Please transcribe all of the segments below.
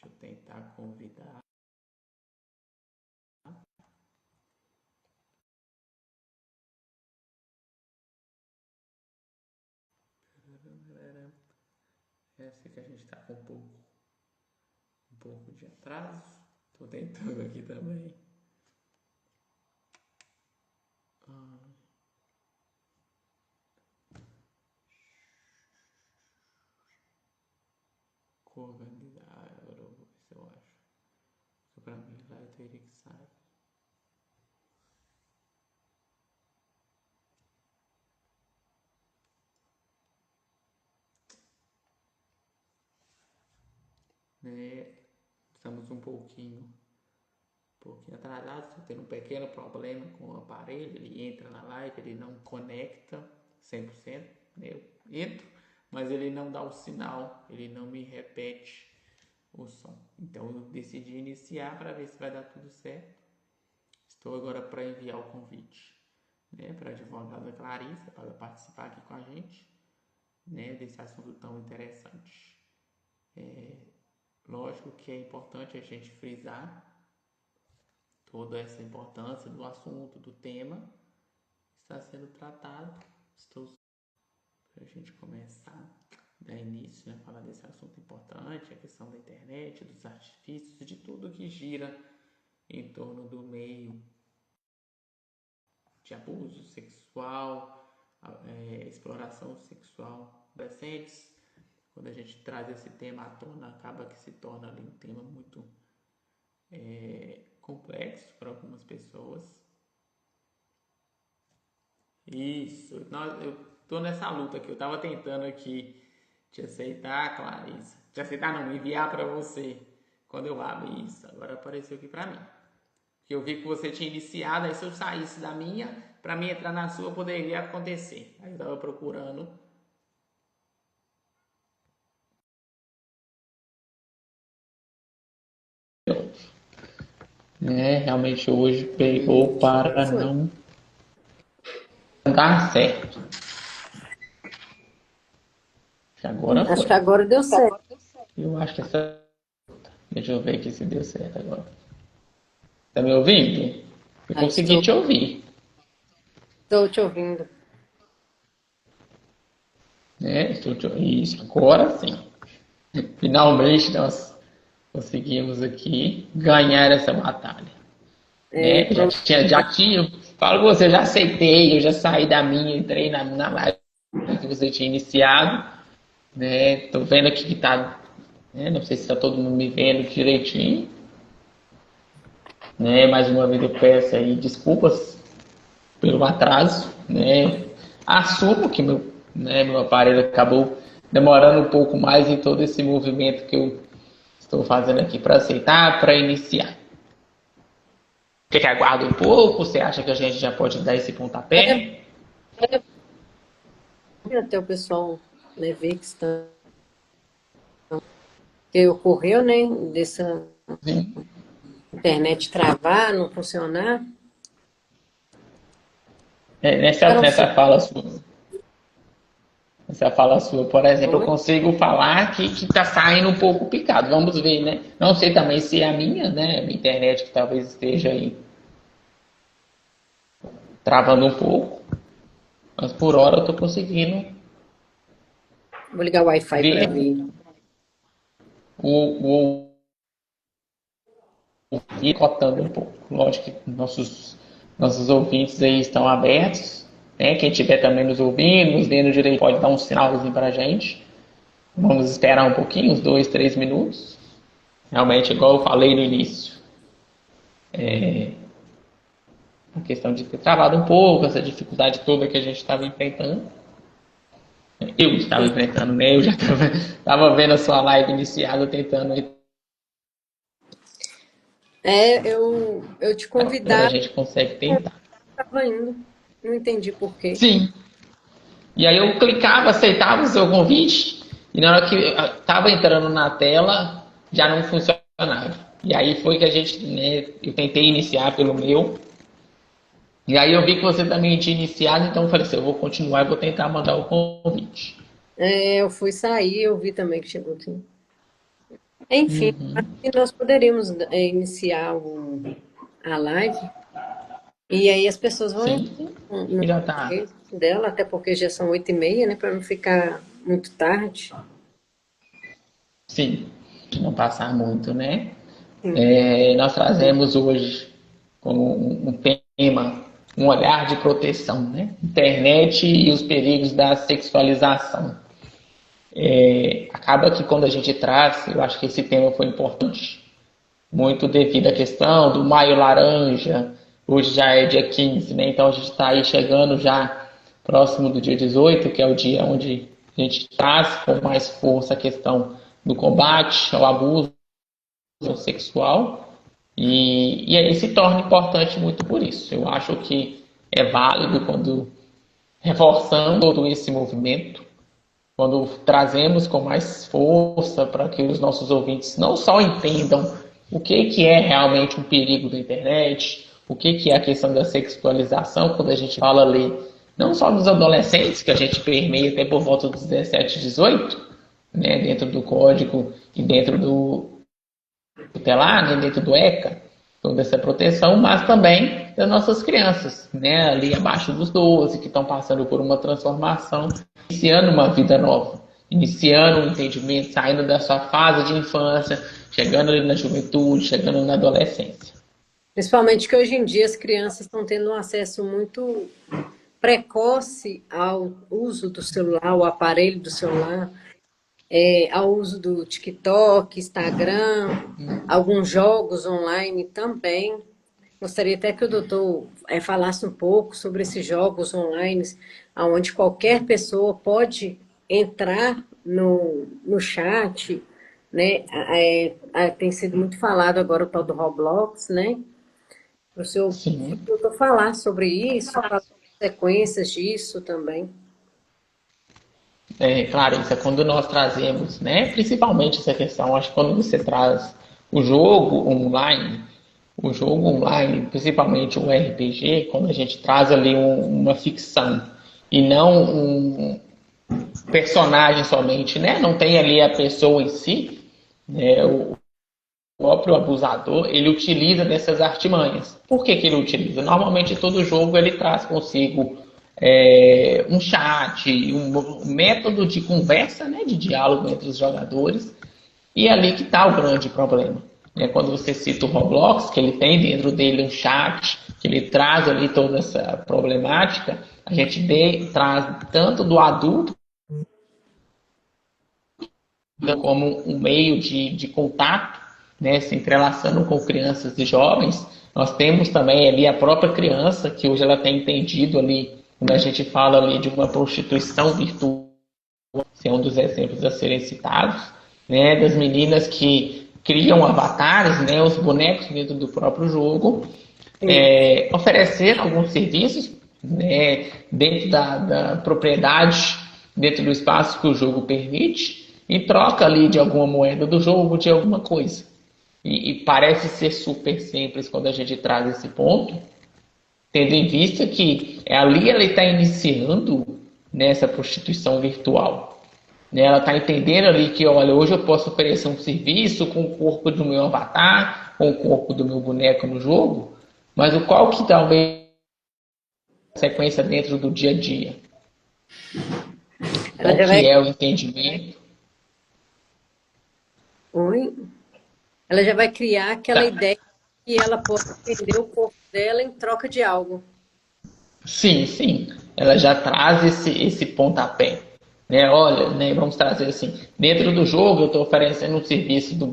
Deixa eu tentar convidar. Essa que a gente está com um pouco de atraso. Estou tentando aqui também. Organizar, agora eu vou ver se eu acho. Porque para mim lá eu teria que sair. Né? Estamos um pouquinho atrasados, estou tendo um pequeno problema com o aparelho, ele entra na live, ele não conecta 100%, né? Eu entro, mas ele não dá o sinal, ele não me repete o som. Então eu decidi iniciar para ver se vai dar tudo certo. Estou agora para enviar o convite, né, para a advogada Clarissa para participar aqui com a gente, né, desse assunto tão interessante. Lógico que é importante a gente frisar toda essa importância do assunto, do tema que está sendo tratado. Estou para a gente começar a dar início, né, a falar desse assunto importante, a questão da internet, dos artifícios, de tudo que gira em torno do meio de abuso sexual, exploração sexual de adolescentes. Quando a gente traz esse tema à tona, acaba que se torna ali um tema muito complexo para algumas pessoas. Isso, eu tô nessa luta aqui, eu tava tentando aqui te aceitar, Clarissa. Te aceitar não, enviar para você. Quando eu abro isso, agora apareceu aqui para mim. Porque eu vi que você tinha iniciado, aí se eu saísse da minha, para mim entrar na sua poderia acontecer. Aí eu tava procurando. Realmente hoje pegou para não dar certo. Agora foi. Acho que agora deu certo. Eu acho que essa. Deixa eu ver aqui se deu certo agora. Tá me ouvindo? Eu consegui te ouvir. Estou te ouvindo. Isso, agora sim. Finalmente nós conseguimos aqui ganhar essa batalha. Já tinha. Falo com você, já aceitei, eu já saí da minha, entrei na live que você tinha iniciado. Tô vendo aqui que tá. Não sei se está todo mundo me vendo direitinho. Mais uma vez eu peço aí desculpas pelo atraso. Assumo que meu aparelho acabou demorando um pouco mais em todo esse movimento que eu estou fazendo aqui para aceitar, para iniciar. Quer que aguarde um pouco? Você acha que a gente já pode dar esse pontapé? Até o pessoal, né, ver que está... que ocorreu, né, dessa internet travar, não funcionar. Nessa fala sua, por exemplo, eu consigo falar que está saindo um pouco picado. Vamos ver, né? Não sei também se é a minha, né? A minha internet que talvez esteja aí travando um pouco. Mas por hora eu estou conseguindo. Vou ligar o Wi-Fi para ver. E cotando um pouco. Lógico que nossos ouvintes aí estão abertos. Quem estiver também nos ouvindo, nos vendo direito, pode dar um sinalzinho para a gente. Vamos esperar um pouquinho, uns 2, 3 minutos. Realmente, igual eu falei no início, a questão de ter travado um pouco, essa dificuldade toda que a gente estava enfrentando. Eu estava enfrentando, né? Eu já estava vendo a sua live iniciada, tentando. Eu te convidar. A gente consegue tentar. Estava indo. Não entendi por quê. Sim. E aí eu clicava, aceitava o seu convite, e na hora que estava entrando na tela, já não funcionava. E aí foi que a gente, eu tentei iniciar pelo meu. E aí eu vi que você também tinha iniciado, então eu falei assim, eu vou continuar e vou tentar mandar o convite. Eu fui sair, eu vi também que chegou aqui. Enfim, acho Uhum. que nós poderíamos iniciar a live e aí as pessoas vão entrar Sim, no já tá. tempo dela, até porque já são 8h30, né? Para não ficar muito tarde. Sim, não passar muito, né? Sim. Nós trazemos hoje como um tema um olhar de proteção, né? Internet e os perigos da sexualização. Acaba que quando a gente traz, eu acho que esse tema foi importante, muito devido à questão do Maio Laranja, hoje já é dia 15, né? Então a gente está aí chegando já próximo do dia 18, que é o dia onde a gente traz com mais força a questão do combate ao abuso sexual e aí se torna importante muito por isso. Eu acho que é válido quando reforçando todo esse movimento, quando trazemos com mais força para que os nossos ouvintes não só entendam o que é realmente um perigo da internet, o que é a questão da sexualização, quando a gente fala ali, não só dos adolescentes, que a gente permeia até por volta dos 17, 18, né, dentro do código e dentro do tutelar, né, dentro do ECA, toda essa proteção, mas também das nossas crianças, né, ali abaixo dos 12, que estão passando por uma transformação, iniciando uma vida nova, iniciando um entendimento, saindo da sua fase de infância, chegando ali na juventude, chegando na adolescência. Principalmente que hoje em dia as crianças estão tendo um acesso muito precoce ao uso do celular, o aparelho do celular, ao uso do TikTok, Instagram, alguns jogos online também. Gostaria até que o doutor falasse um pouco sobre esses jogos online, onde qualquer pessoa pode entrar no chat, né? Tem sido muito falado agora o tal do Roblox, né? Para o seu Sim, doutor falar sobre isso, falar as sequências disso também. Clarissa, quando nós trazemos, né, principalmente essa questão, acho que quando você traz o jogo online, principalmente o RPG, quando a gente traz ali uma ficção e não um personagem somente, né, não tem ali a pessoa em si, né, o próprio abusador, ele utiliza dessas artimanhas. Por que ele utiliza? Normalmente todo jogo ele traz consigo um chat, um método de conversa, né, de diálogo entre os jogadores, e é ali que está o grande problema. Quando você cita o Roblox, que ele tem dentro dele um chat, que ele traz ali toda essa problemática, a gente traz tanto do adulto como um meio de contato, né, se entrelaçando com crianças e jovens. Nós temos também ali a própria criança, que hoje ela tem entendido ali, quando a gente fala ali de uma prostituição virtual, esse é um dos exemplos a serem citados, né, das meninas que criam avatares, né, os bonecos dentro do próprio jogo, Sim. oferecer alguns serviços, né, dentro da propriedade, dentro do espaço que o jogo permite, em troca ali de alguma moeda do jogo, de alguma coisa. E parece ser super simples quando a gente traz esse ponto, tendo em vista que ali ela está iniciando nessa prostituição virtual. Né? Ela está entendendo ali que, olha, hoje eu posso oferecer um serviço com o corpo do meu avatar, com o corpo do meu boneco no jogo, mas o qual que talvez a sequência dentro do dia a dia? Ela Qual já vai, que é o entendimento? oi? Ela já vai criar aquela Tá. ideia que ela pode vender o corpo dela em troca de algo. Sim, sim. Ela já traz esse pontapé. Né? Olha, né, vamos trazer assim, dentro do jogo eu estou oferecendo um serviço do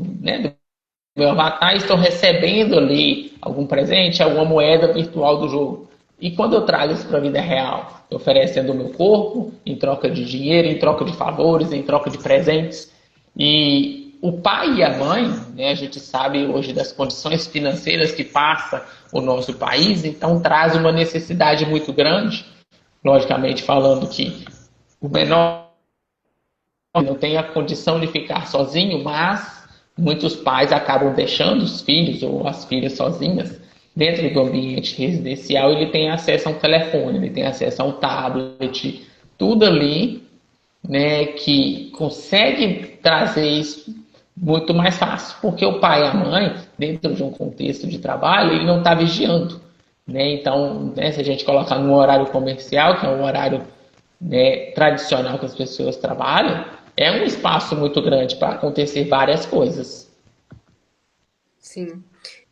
meu avatar, estou recebendo ali algum presente, alguma moeda virtual do jogo. E quando eu trago isso para a vida real, oferecendo o meu corpo em troca de dinheiro, em troca de favores, em troca de presentes. E o pai e a mãe, né, a gente sabe hoje das condições financeiras que passa o nosso país, então traz uma necessidade muito grande, logicamente falando que o menor não tem a condição de ficar sozinho, mas muitos pais acabam deixando os filhos ou as filhas sozinhas dentro do ambiente residencial. Ele tem acesso a um telefone, ele tem acesso a um tablet, tudo ali, né, que consegue trazer isso muito mais fácil, porque o pai e a mãe, dentro de um contexto de trabalho, ele não está vigiando. Né? Então, né, se a gente colocar no horário comercial, que é o horário, né, tradicional que as pessoas trabalham, é um espaço muito grande para acontecer várias coisas. Sim.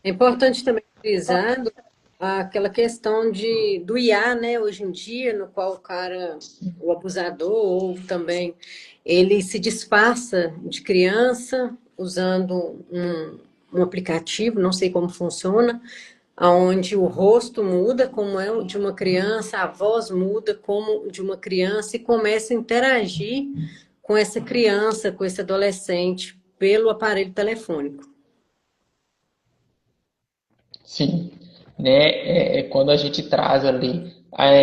É importante também frisar aquela questão do IA, né, hoje em dia, no qual o cara, o abusador, ou também ele se disfarça de criança usando um aplicativo, não sei como funciona, onde o rosto muda como é o de uma criança, a voz muda como de uma criança e começa a interagir com essa criança, com esse adolescente, pelo aparelho telefônico. Sim, né? Quando a gente traz ali,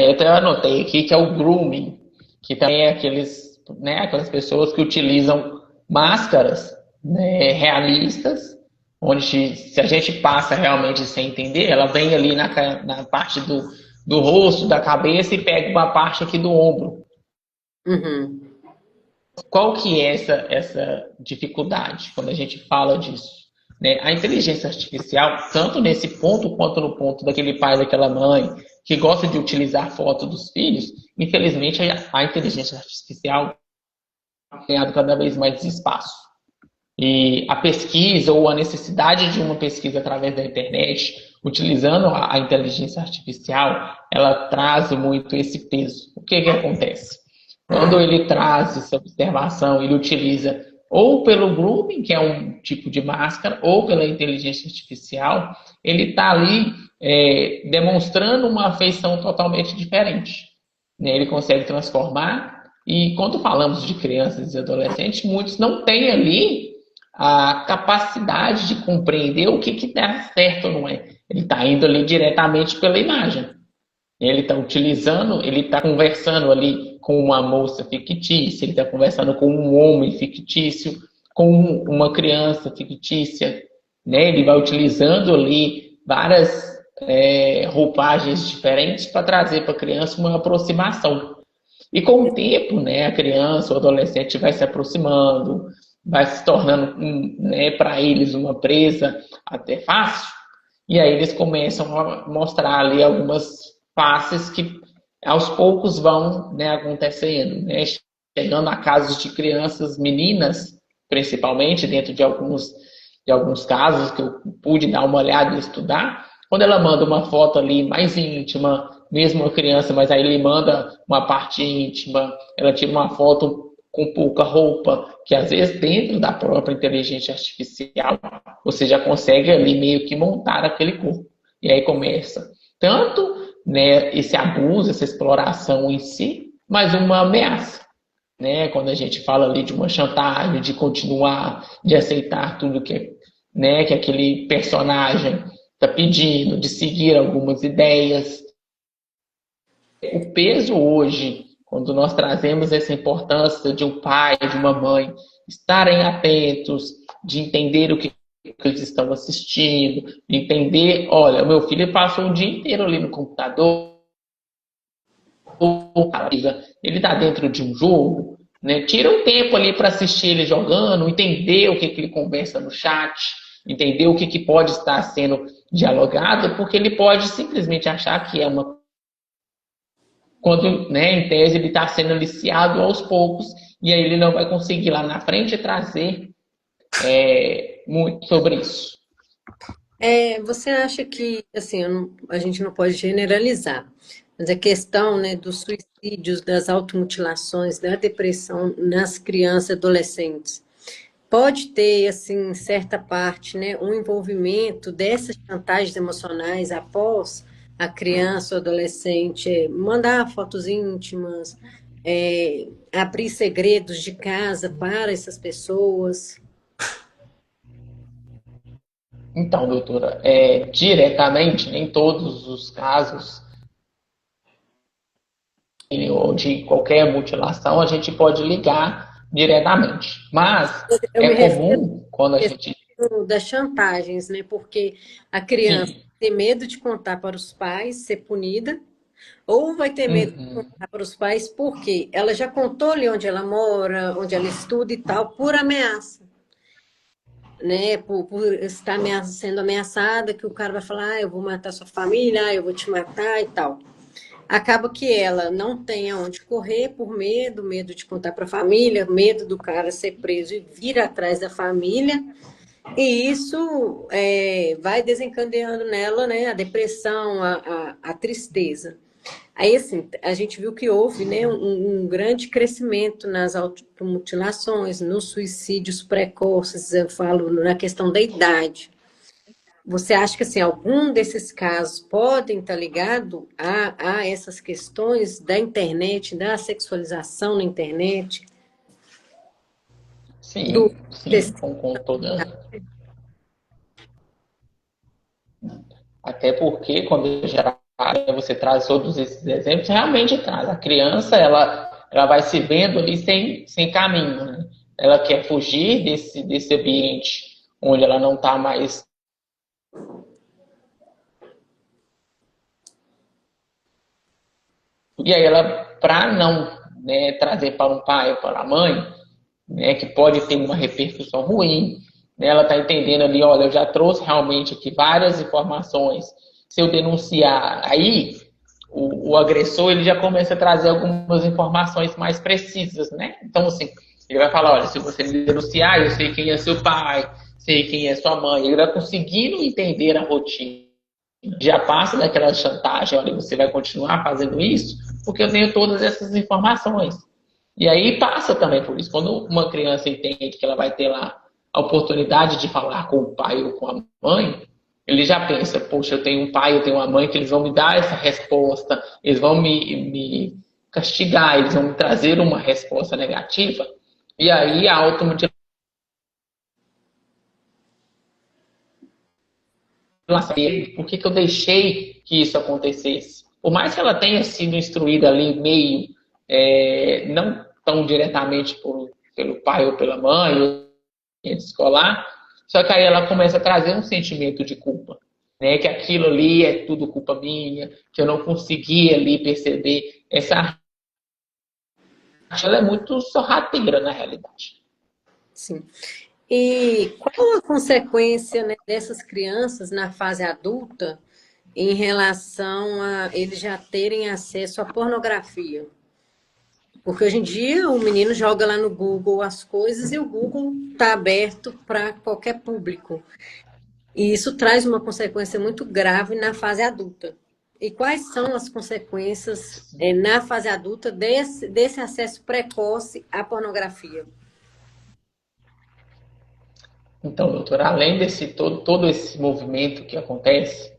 eu até anotei aqui que é o grooming, que também é aqueles, né, aquelas pessoas que utilizam máscaras, né, realistas, onde se a gente passa realmente sem entender, ela vem ali na parte do rosto, da cabeça e pega uma parte aqui do ombro. Uhum. Qual que é essa dificuldade quando a gente fala disso? Né? A inteligência artificial, tanto nesse ponto quanto no ponto daquele pai, daquela mãe, que gosta de utilizar foto dos filhos, infelizmente a inteligência artificial tem ganhado cada vez mais espaço. E a pesquisa ou a necessidade de uma pesquisa através da internet, utilizando a inteligência artificial, ela traz muito esse peso. O que acontece? Quando ele traz essa observação, ele utiliza ou pelo grooming, que é um tipo de máscara, ou pela inteligência artificial, ele está ali demonstrando uma afeição totalmente diferente. Né? Ele consegue transformar, e quando falamos de crianças e adolescentes, muitos não têm ali a capacidade de compreender o que dá certo ou não é. Ele está indo ali diretamente pela imagem. Ele está utilizando, ele está conversando ali com uma moça fictícia, ele está conversando com um homem fictício, com uma criança fictícia, né? Ele vai utilizando ali várias roupagens diferentes para trazer para a criança uma aproximação. E com o tempo, né, a criança, o adolescente vai se aproximando, vai se tornando, né, para eles uma presa até fácil, e aí eles começam a mostrar ali algumas faces que aos poucos vão, né, acontecendo, né, chegando a casos de crianças, meninas, principalmente, dentro de alguns casos que eu pude dar uma olhada e estudar, quando ela manda uma foto ali mais íntima, mesmo a criança, mas aí ele manda uma parte íntima, ela tira uma foto com pouca roupa, que às vezes dentro da própria inteligência artificial você já consegue ali meio que montar aquele corpo. E aí começa tanto, né, esse abuso, essa exploração em si, mas uma ameaça. Né? Quando a gente fala ali de uma chantagem, de continuar, de aceitar tudo que aquele personagem está pedindo, de seguir algumas ideias. O peso hoje, quando nós trazemos essa importância de um pai, de uma mãe estarem atentos, de entender o que eles estão assistindo, de entender, olha, o meu filho passou o dia inteiro ali no computador, ele está dentro de um jogo, né? Tira um tempo ali para assistir ele jogando, entender o que ele conversa no chat, entender o que pode estar sendo dialogado, porque ele pode simplesmente achar que é uma quando, né, em tese, ele está sendo aliciado aos poucos, e aí ele não vai conseguir lá na frente trazer muito sobre isso. Você acha que, assim, a gente não pode generalizar, mas a questão, né, dos suicídios, das automutilações, da depressão nas crianças e adolescentes, pode ter, assim, certa parte, né, um envolvimento dessas chantagens emocionais após a criança ou adolescente mandar fotos íntimas, abrir segredos de casa para essas pessoas? Então, doutora, diretamente, nem todos os casos ou de qualquer mutilação a gente pode ligar diretamente. Mas Eu é me refiro comum quando a gente. das chantagens, né? Porque a criança Sim. tem medo de contar para os pais, ser punida, ou vai ter medo de Uhum. contar para os pais porque ela já contou ali onde ela mora, onde ela estuda e tal, por ameaça. né, por estar sendo ameaçada, que o cara vai falar, eu vou matar sua família, eu vou te matar e tal. Acaba que ela não tem aonde correr por medo, medo de contar para a família, medo do cara ser preso e vir atrás da família. E isso vai desencadeando nela, né, a depressão, a tristeza. Aí, assim, a gente viu que houve, né, um grande crescimento nas automutilações, nos suicídios precoces, eu falo na questão da idade. Você acha que, assim, algum desses casos podem estar ligados a essas questões da internet, da sexualização na internet, do Sim, sim, com toda. Até porque quando já você traz todos esses exemplos, realmente traz. A criança, ela vai se vendo ali sem caminho, né? Ela quer fugir desse ambiente onde ela não está mais. E aí ela, para não, né, trazer para um pai ou para a mãe, né, que pode ter uma repercussão ruim, né, ela está entendendo ali, olha, eu já trouxe realmente aqui várias informações. Se eu denunciar, aí o agressor ele já começa a trazer algumas informações mais precisas, né? Então, assim, ele vai falar, olha, se você me denunciar, eu sei quem é seu pai, sei quem é sua mãe. Ele vai conseguindo entender a rotina. Já passa daquela chantagem, olha, você vai continuar fazendo isso, porque eu tenho todas essas informações. E aí passa também por isso. Quando uma criança entende que ela vai ter lá a oportunidade de falar com o pai ou com a mãe, ele já pensa, poxa, eu tenho um pai, eu tenho uma mãe que eles vão me dar essa resposta, eles vão me castigar, eles vão me trazer uma resposta negativa. E aí a automutilação, por que eu deixei que isso acontecesse? Por mais que ela tenha sido instruída ali meio, não tão diretamente pelo pai ou pela mãe, ou escolar, só que aí ela começa a trazer um sentimento de culpa, né? Que aquilo ali é tudo culpa minha, que eu não consegui ali perceber. Essa arte ela é muito sorrateira na realidade. Sim. E qual a consequência, né, dessas crianças na fase adulta em relação a eles já terem acesso à pornografia? Porque hoje em dia o menino joga lá no Google as coisas e o Google está aberto para qualquer público. E isso traz uma consequência muito grave na fase adulta. E quais são as consequências na fase adulta desse acesso precoce à pornografia? Então, doutor, além desse todo esse movimento que acontece,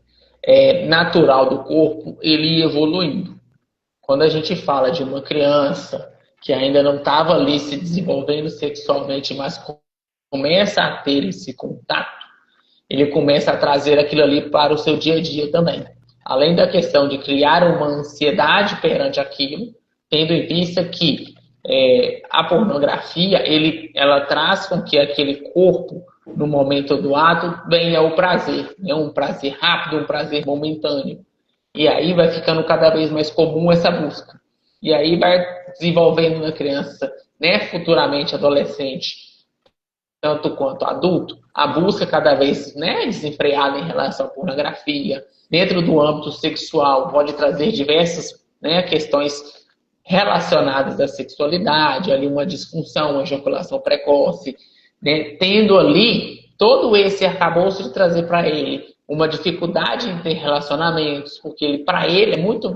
natural do corpo, ele evoluindo. Quando a gente fala de uma criança que ainda não estava ali se desenvolvendo sexualmente, mas começa a ter esse contato, ele começa a trazer aquilo ali para o seu dia a dia também. Além da questão de criar uma ansiedade perante aquilo, tendo em vista que a pornografia ela traz com que aquele corpo, no momento do ato, venha o prazer, né? Um prazer rápido, um prazer momentâneo. E aí vai ficando cada vez mais comum essa busca. E aí vai desenvolvendo na criança, né, futuramente adolescente, tanto quanto adulto, a busca cada vez, né, desenfreada em relação à pornografia. Dentro do âmbito sexual, pode trazer diversas, né, questões relacionadas à sexualidade, ali uma disfunção, uma ejaculação precoce, né, tendo ali todo esse arcabouço de trazer para ele uma dificuldade em ter relacionamentos, porque para ele é muito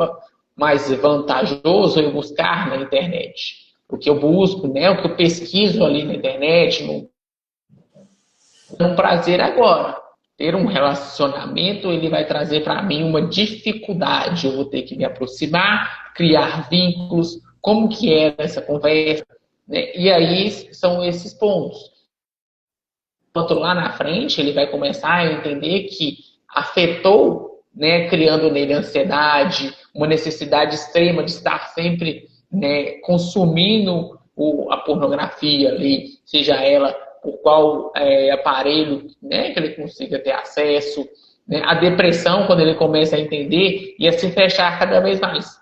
mais vantajoso eu buscar na internet. O que eu busco, né, o que eu pesquiso ali na internet, no um prazer agora. Ter um relacionamento, ele vai trazer para mim uma dificuldade. Eu vou ter que me aproximar, criar vínculos, como que é essa conversa, né? E aí são esses pontos. Enquanto lá na frente ele vai começar a entender que afetou, né, criando nele ansiedade, uma necessidade extrema de estar sempre, né, consumindo a pornografia ali, seja ela por qual aparelho, né, que ele consiga ter acesso, né, a depressão quando ele começa a entender e a se fechar cada vez mais.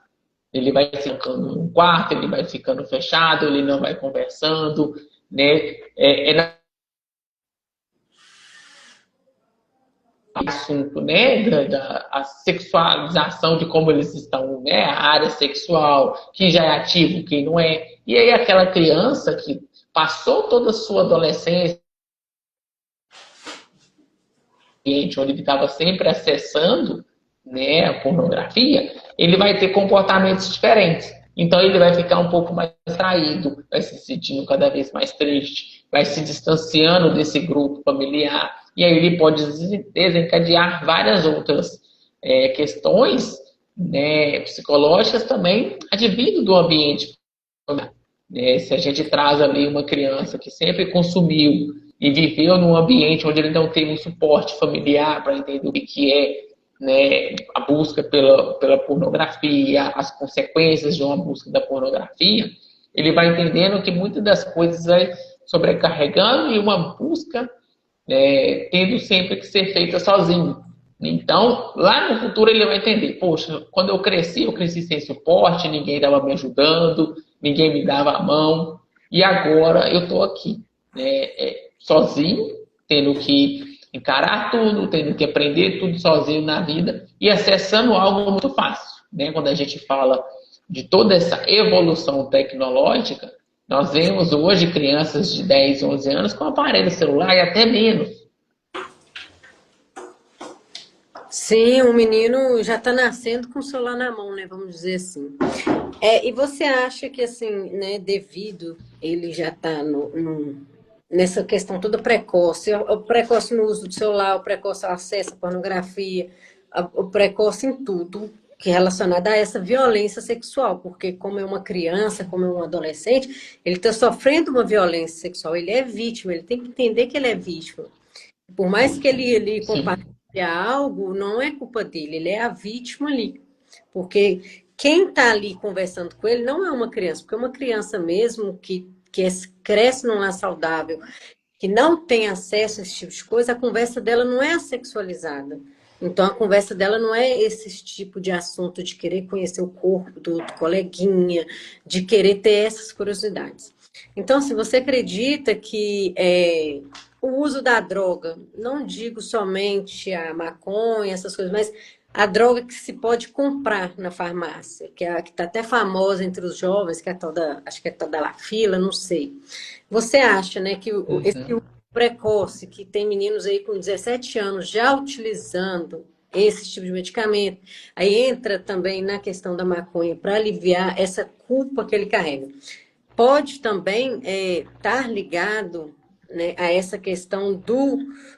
Ele vai ficando no quarto, ele vai ficando fechado, ele não vai conversando, né? assunto, né, a sexualização de como eles estão, né, a área sexual, quem já é ativo, quem não é. E aí aquela criança que passou toda a sua adolescência, onde ele estava sempre acessando, né, a pornografia, ele vai ter comportamentos diferentes. Então ele vai ficar um pouco mais traído, vai se sentindo cada vez mais triste, vai se distanciando desse grupo familiar, e aí ele pode desencadear várias outras questões, né, psicológicas também, advindo do ambiente. Se a gente traz ali uma criança que sempre consumiu e viveu num ambiente onde ele não tem um suporte familiar para entender o que é, né, a busca pela pornografia, as consequências de uma busca da pornografia, ele vai entendendo que muitas das coisas vai sobrecarregando e uma busca tendo sempre que ser feita sozinho. Então, lá no futuro ele vai entender, poxa, quando eu cresci sem suporte, ninguém estava me ajudando, ninguém me dava a mão, e agora eu estou aqui, né, sozinho, tendo que encarar tudo, tendo que aprender tudo sozinho na vida e acessando algo muito fácil, né? Quando a gente fala de toda essa evolução tecnológica, nós vemos hoje crianças de 10, 11 anos com aparelho celular e até menos. Sim, o menino já está nascendo com o celular na mão, né? Vamos dizer assim. E você acha que, assim, né, devido ele já está nessa questão toda precoce, o precoce no uso do celular, o precoce ao acesso à pornografia, o precoce em tudo que é relacionado a essa violência sexual, porque como é uma criança, como é um adolescente, ele está sofrendo uma violência sexual, ele é vítima, ele tem que entender que ele é vítima. Por mais que ele compartilhe algo, não é culpa dele, ele é a vítima ali. Porque quem está ali conversando com ele não é uma criança, porque uma criança mesmo que cresce num lar saudável, que não tem acesso a esse tipo de coisa, a conversa dela não é sexualizada. Então, a conversa dela não é esse tipo de assunto de querer conhecer o corpo do coleguinha, de querer ter essas curiosidades. Então, se você acredita que o uso da droga, não digo somente a maconha, essas coisas, mas a droga que se pode comprar na farmácia, que está até famosa entre os jovens, que é a tal acho que é a tal da Lafila, não sei. Você acha, né, que esse uso precoce, que tem meninos aí com 17 anos já utilizando esse tipo de medicamento, aí entra também na questão da maconha para aliviar essa culpa que ele carrega. Pode também estar ligado, né, a essa questão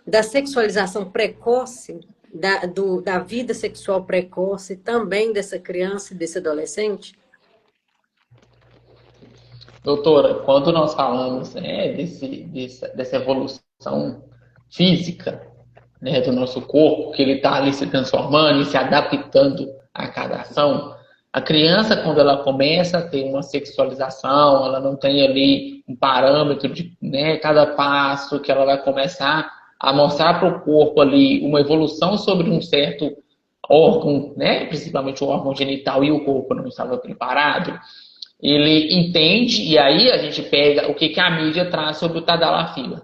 da sexualização precoce, da vida sexual precoce também dessa criança e desse adolescente? Doutora, quando nós falamos dessa evolução física, né, do nosso corpo, que ele está ali se transformando e se adaptando a cada ação, a criança, quando ela começa a ter uma sexualização, ela não tem ali um parâmetro de, né, cada passo que ela vai começar a mostrar para o corpo ali uma evolução sobre um certo órgão, né, principalmente o órgão genital, e o corpo não estava preparado, ele entende, e aí a gente pega o que a mídia traz sobre o Tadalafila.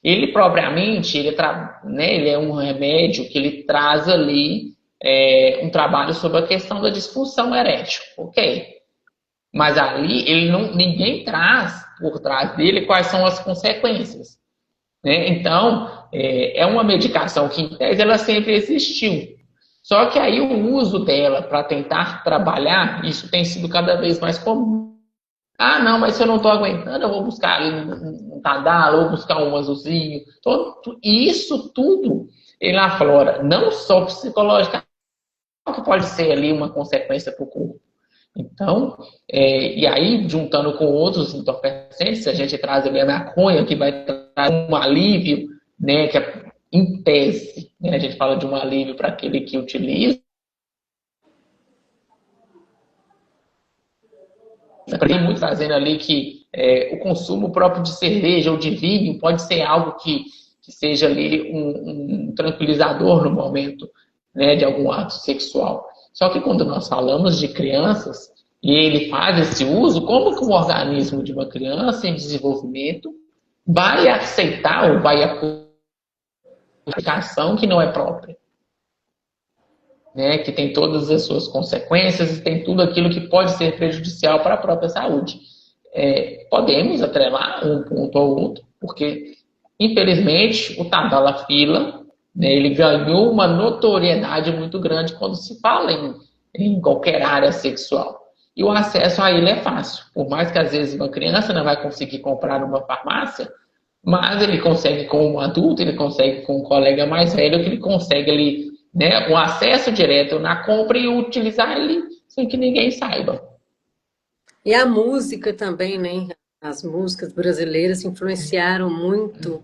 Ele propriamente, ele é um remédio que ele traz ali um trabalho sobre a questão da disfunção erétil, ok? Mas ali ninguém traz por trás dele quais são as consequências, né? Então, é uma medicação que em tese ela sempre existiu. Só que aí o uso dela para tentar trabalhar, isso tem sido cada vez mais comum. Ah, não, mas se eu não estou aguentando, eu vou buscar ali um Tadala, ou buscar um azulzinho. Isso tudo ele aflora, não só psicologicamente, que pode ser ali uma consequência para o corpo. Então, e aí, juntando com outros entorpecentes, a gente traz ali a maconha, que vai trazer um alívio, né, que em tese, né, a gente fala de um alívio para aquele que utiliza. Tem muito trazendo ali que o consumo próprio de cerveja ou de vinho pode ser algo que seja ali um tranquilizador no momento, né, de algum ato sexual. Só que quando nós falamos de crianças e ele faz esse uso, como que o organismo de uma criança em desenvolvimento vai aceitar ou vai educação que não é própria, né? Que tem todas as suas consequências e tem tudo aquilo que pode ser prejudicial para a própria saúde. Podemos atrelar um ponto ao outro, porque, infelizmente, o Tadalafila, né, ele ganhou uma notoriedade muito grande quando se fala em qualquer área sexual. E o acesso a ele é fácil. Por mais que, às vezes, uma criança não vai conseguir comprar numa farmácia, mas ele consegue com um adulto, ele consegue com um colega mais velho, que ele consegue ali, né, um acesso direto na compra e utilizar ele sem que ninguém saiba. E a música também, né? As músicas brasileiras influenciaram muito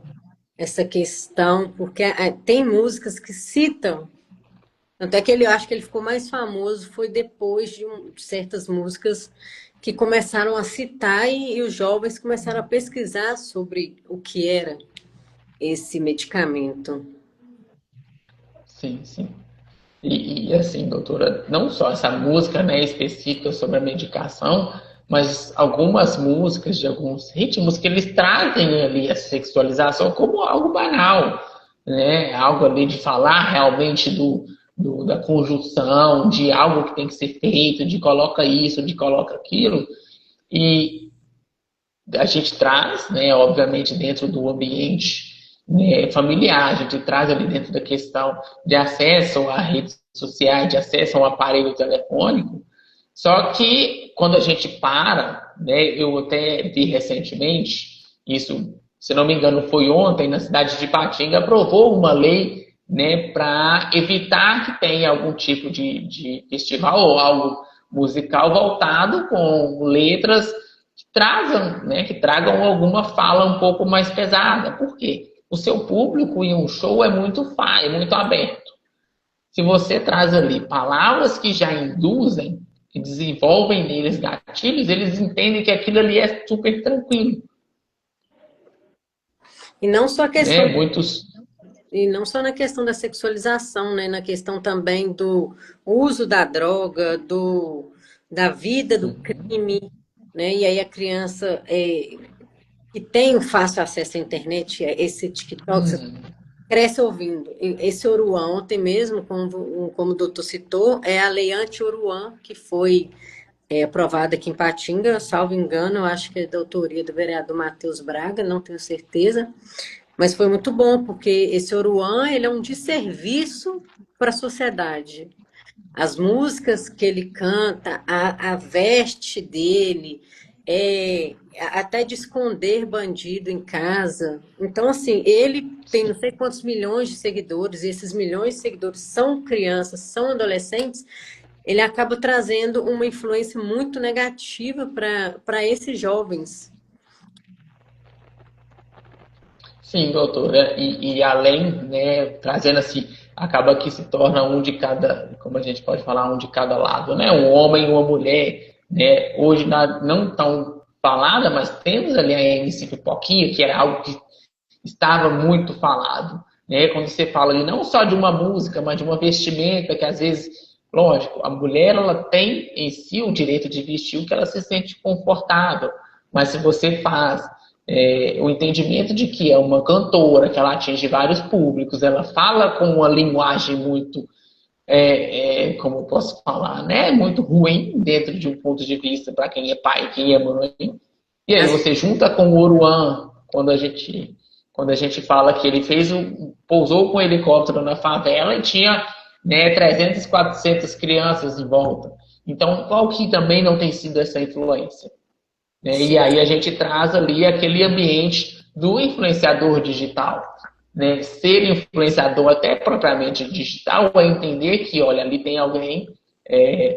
essa questão, porque tem músicas que citam. Tanto é que eu acho que ele ficou mais famoso foi depois de certas músicas que começaram a citar e os jovens começaram a pesquisar sobre o que era esse medicamento. Sim, sim. Assim, doutora, não só essa música, né, específica sobre a medicação, mas algumas músicas de alguns ritmos que eles trazem ali a sexualização como algo banal, né? Algo ali de falar realmente da conjunção, de algo que tem que ser feito, de coloca isso, de coloca aquilo. E a gente traz, né, obviamente, dentro do ambiente, né, familiar, a gente traz ali dentro da questão de acesso a redes sociais, de acesso a um aparelho telefônico. Só que quando a gente para, né, eu até vi recentemente, isso, se não me engano, foi ontem, na cidade de Ipatinga, aprovou uma lei, né, para evitar que tenha algum tipo de festival ou algo musical voltado com letras que tragam alguma fala um pouco mais pesada. Por quê? O seu público em um show é muito aberto. Se você traz ali palavras que já induzem, que desenvolvem neles gatilhos, eles entendem que aquilo ali é super tranquilo. E não só a questão, Né? Muitos. e não só na questão da sexualização, né? Na questão também do uso da droga, da vida do crime, né? E aí a criança que tem o fácil acesso à internet, esse TikTok, você cresce ouvindo. Esse Oruan, ontem mesmo, como o doutor citou, é a lei anti-Oruan, que foi aprovada aqui em Patinga, salvo engano, eu acho que é da autoria do vereador Matheus Braga, não tenho certeza, mas foi muito bom, porque esse Oruan, ele é um desserviço para a sociedade. As músicas que ele canta, a veste dele, até de esconder bandido em casa. Então, assim, ele tem não sei quantos milhões de seguidores, e esses milhões de seguidores são crianças, são adolescentes, ele acaba trazendo uma influência muito negativa para esses jovens. Sim, doutora. E além, né, trazendo assim, acaba que se torna um de cada, como a gente pode falar, um de cada lado, né? Um homem e uma mulher, né? Hoje não tão falada, mas temos ali a MC Pipoquinha, que era algo que estava muito falado, né? Quando você fala ali não só de uma música, mas de uma vestimenta que às vezes, lógico, a mulher ela tem em si o direito de vestir o que ela se sente confortável, mas se você faz o entendimento de que é uma cantora, que ela atinge vários públicos, ela fala com uma linguagem muito, como eu posso falar, né? Muito ruim dentro de um ponto de vista para quem é pai, quem é mãe. E aí você junta com o Oruan, quando a gente fala que ele pousou com um helicóptero na favela e tinha, né, 300, 400 crianças em volta. Então, qual que também não tem sido essa influência? Né? E aí a gente traz ali aquele ambiente do influenciador digital. Né? Ser influenciador até propriamente digital é entender que, olha, ali tem alguém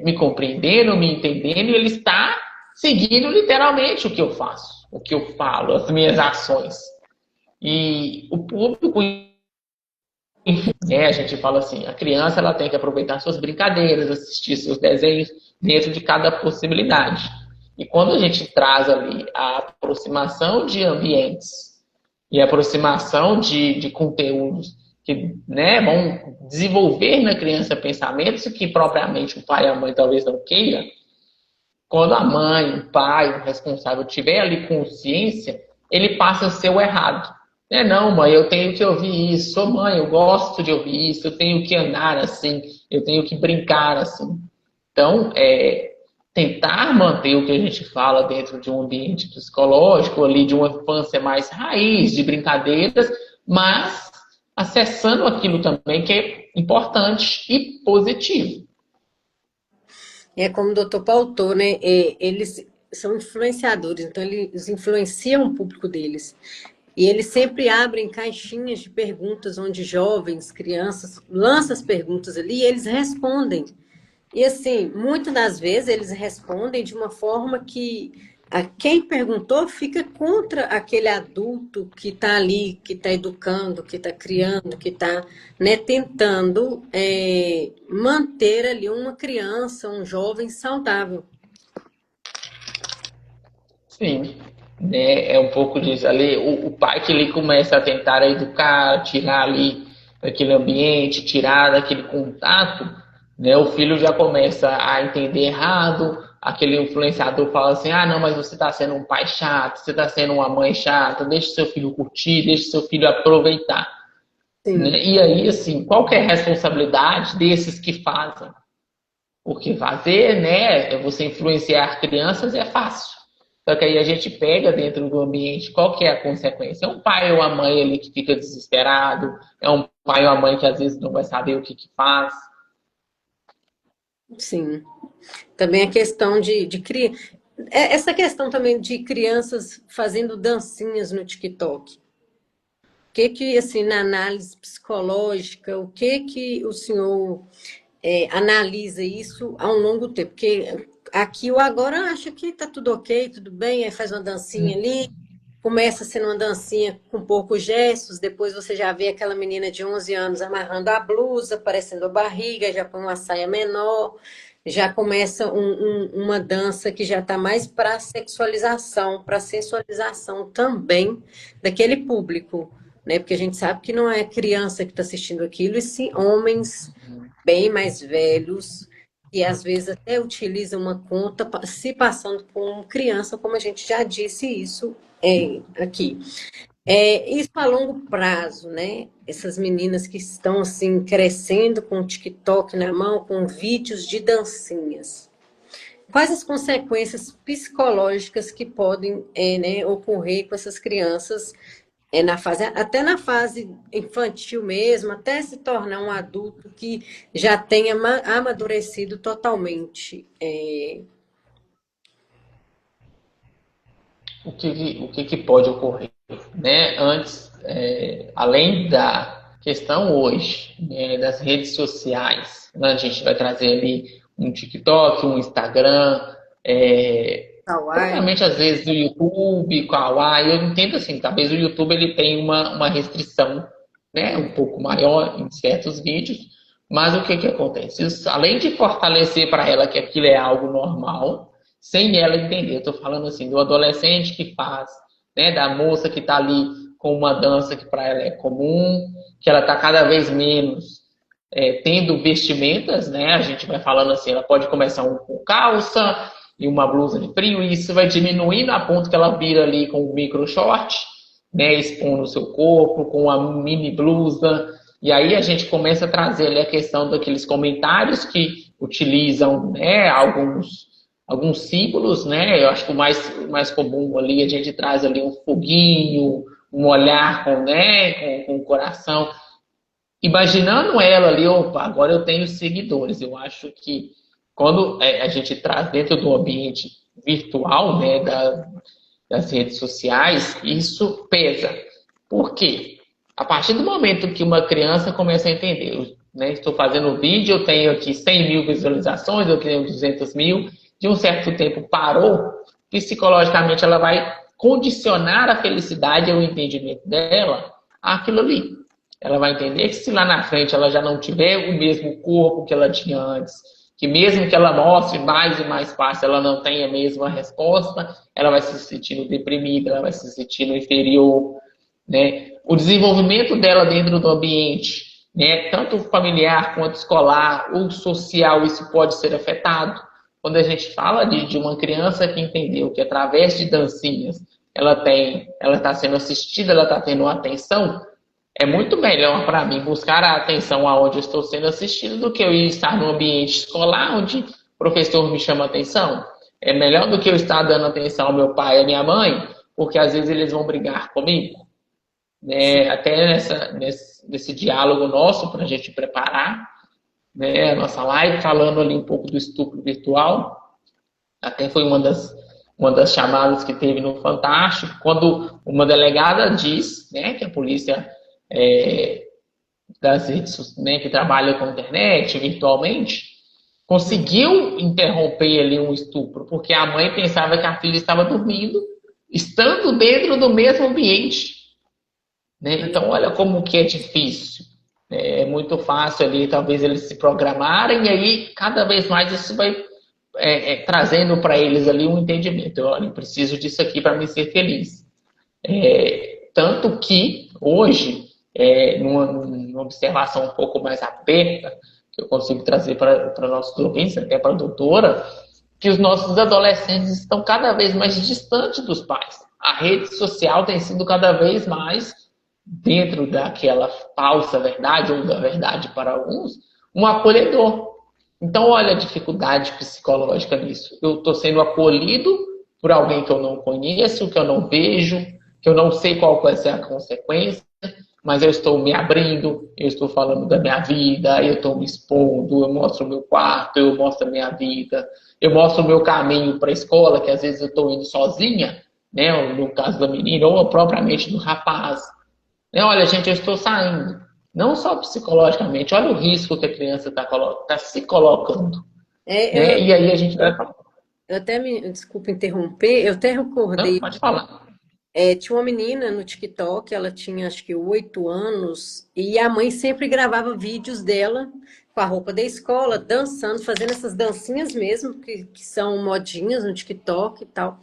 me compreendendo, me entendendo, e ele está seguindo literalmente o que eu faço, o que eu falo, as minhas ações. E o público, né, a gente fala assim, a criança ela tem que aproveitar suas brincadeiras, assistir seus desenhos dentro de cada possibilidade. E quando a gente traz ali a aproximação de ambientes e a aproximação de conteúdos que, né, vão desenvolver na criança pensamentos que propriamente o pai e a mãe talvez não queira, quando a mãe, o pai, o responsável tiver ali consciência, ele passa a ser o errado. Não, mãe, eu tenho que ouvir isso. Ô, mãe, eu gosto de ouvir isso. Eu tenho que andar assim. Eu tenho que brincar assim. Então, tentar manter o que a gente fala dentro de um ambiente psicológico, ali de uma infância mais raiz, de brincadeiras, mas acessando aquilo também que é importante e positivo. É como o doutor Pautor, né? Eles são influenciadores, então eles influenciam o público deles. E eles sempre abrem caixinhas de perguntas onde jovens, crianças lançam as perguntas ali e eles respondem. E assim, muitas das vezes eles respondem de uma forma que a quem perguntou fica contra aquele adulto que está ali, que está educando, que está criando, que está, né, tentando manter ali uma criança, um jovem saudável. Sim, né? É um pouco disso ali. O pai que ele começa a tentar educar, tirar ali daquele ambiente, tirar daquele contato, né? O filho já começa a entender errado. Aquele influenciador fala assim: ah, não, mas você está sendo um pai chato, você está sendo uma mãe chata, deixe seu filho curtir, deixe seu filho aproveitar. Sim, Né? E aí, assim, qual que é a responsabilidade desses que fazem? Porque fazer, né, você influenciar crianças é fácil. Só que aí a gente pega dentro do ambiente qual que é a consequência. É um pai ou uma mãe ali que fica desesperado, é um pai ou uma mãe que às vezes não vai saber o que faz. sim. Também a questão de criar. Essa questão também de crianças fazendo dancinhas no TikTok. Que, assim, na análise psicológica, o que o senhor analisa isso a um longo tempo? Porque aqui o agora acha que tá tudo ok, tudo bem, aí faz uma dancinha ali, começa sendo uma dancinha com poucos gestos, depois você já vê aquela menina de 11 anos amarrando a blusa, parecendo a barriga, já põe uma saia menor, já começa uma dança que já está mais para sexualização, para sensualização também daquele público, né? Porque a gente sabe que não é criança que está assistindo aquilo, e sim homens bem mais velhos, e às vezes até utilizam uma conta se passando por criança, como a gente já disse isso aqui. Isso a longo prazo, né? Essas meninas que estão assim crescendo com o TikTok na mão, com vídeos de dancinhas. Quais as consequências psicológicas que podem né, ocorrer com essas crianças até na fase infantil mesmo, até se tornar um adulto que já tenha amadurecido totalmente. O que pode ocorrer? Né? Antes, além da questão hoje, né, das redes sociais, né, a gente vai trazer ali um TikTok, um Instagram, Kawaii. provavelmente às vezes o YouTube, Kawaii, eu entendo assim, talvez o YouTube ele tenha uma restrição, né, um pouco maior em certos vídeos, mas o que que acontece? Isso, além de fortalecer para ela que aquilo é algo normal, sem ela entender, eu estou falando assim, do adolescente que faz, né, da moça que está ali com uma dança que para ela é comum, que ela está cada vez menos tendo vestimentas, né? A gente vai falando assim, ela pode começar com calça e uma blusa de frio, e isso vai diminuindo a ponto que ela vira ali com um micro short, né? Expondo o seu corpo, com a mini blusa. E aí a gente começa a trazer ali a questão daqueles comentários que utilizam, né, alguns símbolos, né? Eu acho que o mais comum ali a gente traz ali um foguinho, um olhar com, né, com o coração. Imaginando ela ali, opa, agora eu tenho seguidores. Eu acho que quando a gente traz dentro do ambiente virtual, né, das redes sociais, isso pesa. Por quê? A partir do momento que uma criança começa a entender, né, estou fazendo vídeo, eu tenho aqui 100 mil visualizações, eu tenho 200 mil, de um certo tempo parou, psicologicamente ela vai condicionar a felicidade e o entendimento dela àquilo ali. Ela vai entender que se lá na frente ela já não tiver o mesmo corpo que ela tinha antes, que mesmo que ela mostre mais e mais fácil, ela não tenha a mesma resposta, ela vai se sentindo deprimida, ela vai se sentindo inferior, né? O desenvolvimento dela dentro do ambiente, né, tanto familiar quanto escolar ou social, isso pode ser afetado. Quando a gente fala de uma criança que entendeu que através de dancinhas ela está sendo assistida, ela está tendo atenção, é muito melhor para mim buscar a atenção aonde eu estou sendo assistido do que eu ir estar no ambiente escolar onde o professor me chama atenção. É melhor do que eu estar dando atenção ao meu pai e à minha mãe, porque às vezes eles vão brigar comigo. Né? Até nesse diálogo nosso, para a gente preparar, né, a nossa live, falando ali um pouco do estupro virtual, até foi uma das chamadas que teve no Fantástico, quando uma delegada diz, né, que a polícia das redes, né, que trabalha com a internet virtualmente, conseguiu interromper ali um estupro, porque a mãe pensava que a filha estava dormindo, estando dentro do mesmo ambiente. Né? Então, olha como que é difícil. É muito fácil ali, talvez eles se programarem, e aí cada vez mais isso vai trazendo para eles ali um entendimento. Olha, eu preciso disso aqui para me ser feliz. Tanto que hoje, numa observação um pouco mais aberta, que eu consigo trazer para nossos ouvintes, até para a doutora, que os nossos adolescentes estão cada vez mais distantes dos pais. A rede social tem sido cada vez mais, dentro daquela falsa verdade, ou da verdade para alguns, um acolhedor. Então, olha a dificuldade psicológica nisso. Eu estou sendo acolhido por alguém que eu não conheço, que eu não vejo, que eu não sei qual vai ser a consequência, mas eu estou me abrindo, eu estou falando da minha vida, eu estou me expondo, eu mostro o meu quarto, eu mostro a minha vida, eu mostro o meu caminho para a escola, que às vezes eu estou indo sozinha, né, no caso da menina, ou propriamente do rapaz. Olha, gente, eu estou saindo. Não só psicologicamente, olha o risco que a criança está se colocando. Né? E aí a gente vai falar. Eu até desculpa interromper, eu até Não, recordei. pode falar. Tinha uma menina no TikTok, ela tinha acho que 8 anos, e a mãe sempre gravava vídeos dela com a roupa da escola, dançando, fazendo essas dancinhas mesmo, que são modinhas no TikTok e tal.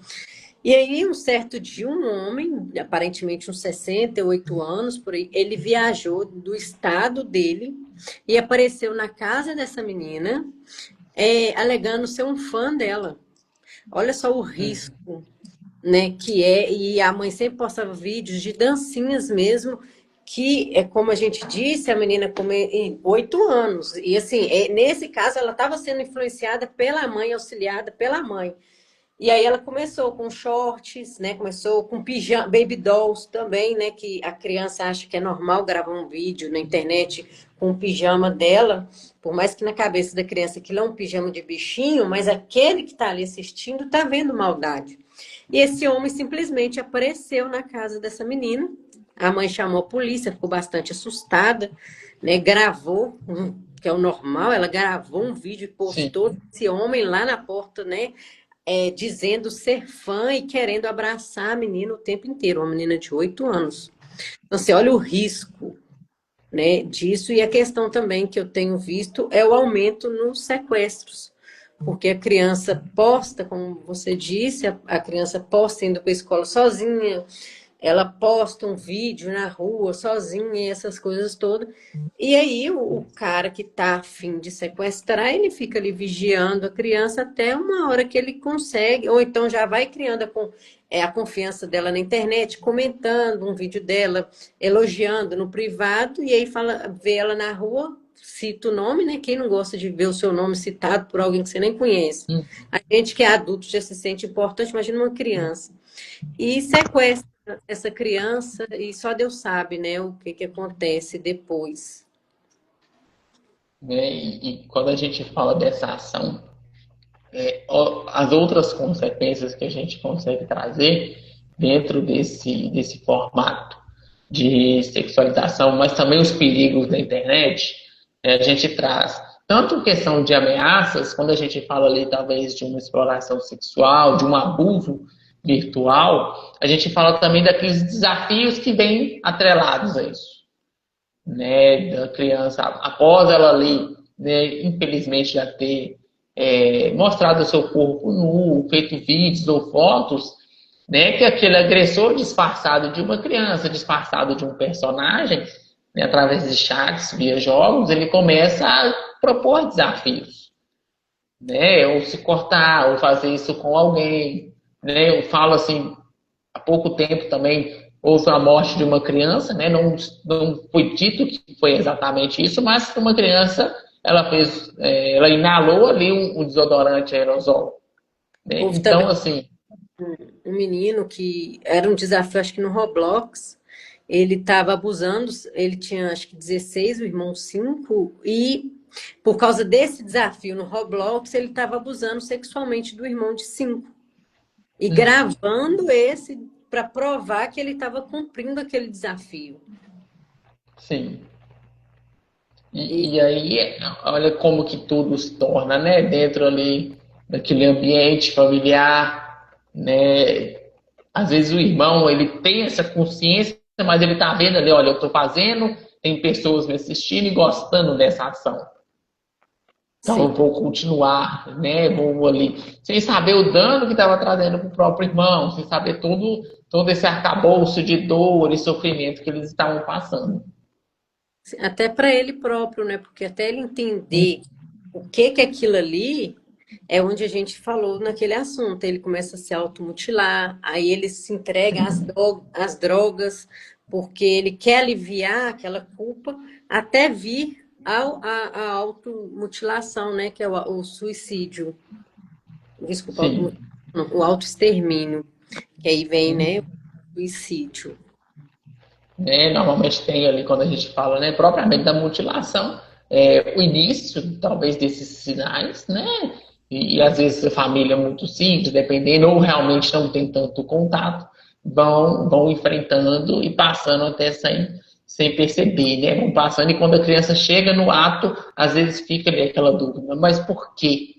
E aí, um certo dia, um homem, aparentemente uns 68 anos, por aí, ele viajou do estado dele e apareceu na casa dessa menina, alegando ser um fã dela. Olha só o risco, né, que é, e a mãe sempre postava vídeos de dancinhas mesmo, que é como a gente disse, a menina com 8 anos, e assim, nesse caso ela estava sendo influenciada pela mãe, auxiliada pela mãe. E aí ela começou com shorts, né? Começou com pijama, baby dolls também, né? Que a criança acha que é normal gravar um vídeo na internet com o pijama dela, por mais que na cabeça da criança aquilo é um pijama de bichinho, mas aquele que está ali assistindo está vendo maldade. E esse homem simplesmente apareceu na casa dessa menina. A mãe chamou a polícia, ficou bastante assustada, né? Gravou, que é o normal, ela gravou um vídeo e postou Sim. esse homem lá na porta, né? Dizendo ser fã e querendo abraçar a menina o tempo inteiro, uma menina de 8 anos. Então, assim, olha o risco, né, disso. E a questão também que eu tenho visto é o aumento nos sequestros. Porque a criança posta, como você disse, a criança posta indo para a escola sozinha, ela posta um vídeo na rua sozinha e essas coisas todas. E aí o cara que está a fim de sequestrar, ele fica ali vigiando a criança até uma hora que ele consegue, ou então já vai criando a confiança dela na internet, comentando um vídeo dela, elogiando no privado, e aí vê ela na rua, cita o nome, né? Quem não gosta de ver o seu nome citado por alguém que você nem conhece? A gente que é adulto já se sente importante, imagina uma criança. E sequestra essa criança e só Deus sabe, né, o que acontece depois. E quando a gente fala dessa ação, as outras consequências que a gente consegue trazer dentro desse formato de sexualização, mas também os perigos da internet, a gente traz tanto questão de ameaças, quando a gente fala ali talvez de uma exploração sexual, de um abuso virtual, a gente fala também daqueles desafios que vêm atrelados a isso. Né, da criança, após ela ali, né, infelizmente já ter mostrado o seu corpo nu, feito vídeos ou fotos, né, que aquele agressor disfarçado de uma criança, disfarçado de um personagem, né, através de chats, via jogos, ele começa a propor desafios, né, ou se cortar, ou fazer isso com alguém, né, eu falo assim, pouco tempo também houve a morte de uma criança, né? Não foi dito que foi exatamente isso, mas uma criança, ela inalou ali um desodorante aerosol, né? Houve também Então, assim, um menino que era um desafio, acho que no Roblox, ele estava abusando, ele tinha acho que 16, o irmão 5 e por causa desse desafio no Roblox, ele estava abusando sexualmente do irmão de 5 e gravando esse para provar que ele estava cumprindo aquele desafio. sim. E E aí, olha como que tudo se torna, né? Dentro ali daquele ambiente familiar, né? Às vezes o irmão, ele tem essa consciência, mas ele tá vendo ali, olha, eu tô fazendo, tem pessoas me assistindo e gostando dessa ação. Então sim, eu vou continuar, né? Vou ali, sem saber o dano que estava trazendo para o próprio irmão, sem saber todo esse arcabouço de dor e sofrimento que eles estavam passando. até para ele próprio, né? Porque até ele entender o que é aquilo ali, é onde a gente falou naquele assunto. Ele começa a se automutilar, aí ele se entrega às drogas, porque ele quer aliviar aquela culpa, até vir a automutilação, né? Que é o suicídio. Desculpa, Sim. o autoextermínio, que aí vem, né? O suicídio. Né? Normalmente tem ali, quando a gente fala, né, propriamente da mutilação, o início, talvez, desses sinais, né? E às vezes a família é muito simples, dependendo, ou realmente não tem tanto contato, vão enfrentando e passando até sem perceber, né? Vão passando, e quando a criança chega no ato, às vezes fica ali aquela dúvida, mas por quê?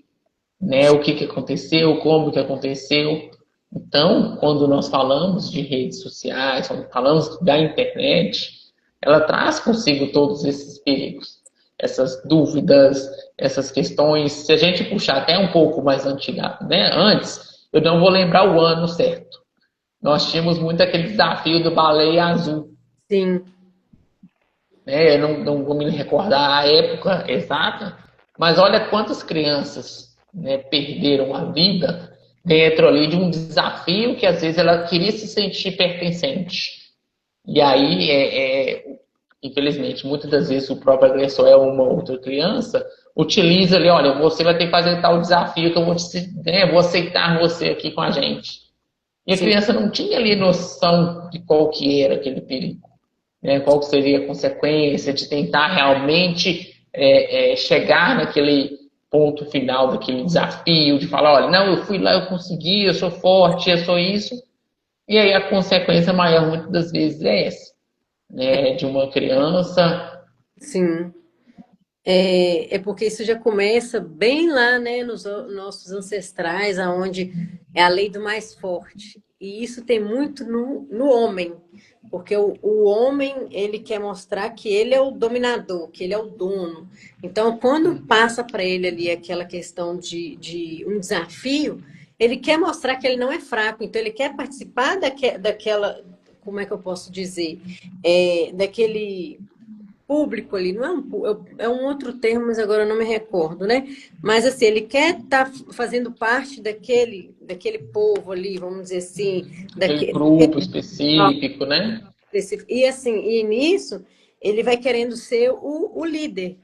Né? O que que aconteceu? Como que aconteceu? Então, quando nós falamos de redes sociais, quando falamos da internet, ela traz consigo todos esses perigos, essas dúvidas, essas questões. Se a gente puxar até um pouco mais antiga, né, antes, eu não vou lembrar o ano certo. Nós tínhamos muito aquele desafio do baleia azul. Sim, Né? Eu não vou me recordar a época exata, mas olha quantas crianças, né, perderam a vida dentro ali de um desafio que às vezes ela queria se sentir pertencente. E aí, infelizmente, muitas das vezes o próprio agressor é uma outra criança, utiliza ali, olha, você vai ter que fazer tal desafio que eu vou aceitar você aqui com a gente. E a sim. criança não tinha ali noção de qual que era aquele perigo, né? Qual seria a consequência de tentar realmente chegar naquele ponto final daquele desafio, de falar, olha, não, eu fui lá, eu consegui, eu sou forte, eu sou isso. E aí a consequência maior, muitas das vezes, é essa, né? De uma criança. Sim. É porque isso já começa bem lá, né, nos nossos ancestrais, aonde é a lei do mais forte. E isso tem muito no homem, porque o homem, ele quer mostrar que ele é o dominador, que ele é o dono. Então, quando passa para ele ali aquela questão de um desafio, ele quer mostrar que ele não é fraco, então ele quer participar daquela, como é que eu posso dizer? Daquele público ali, não é é um outro termo, mas agora eu não me recordo, né? Mas assim, ele quer estar fazendo parte daquele povo ali, vamos dizer assim, Aquele grupo específico, né? e assim, e nisso ele vai querendo ser o líder.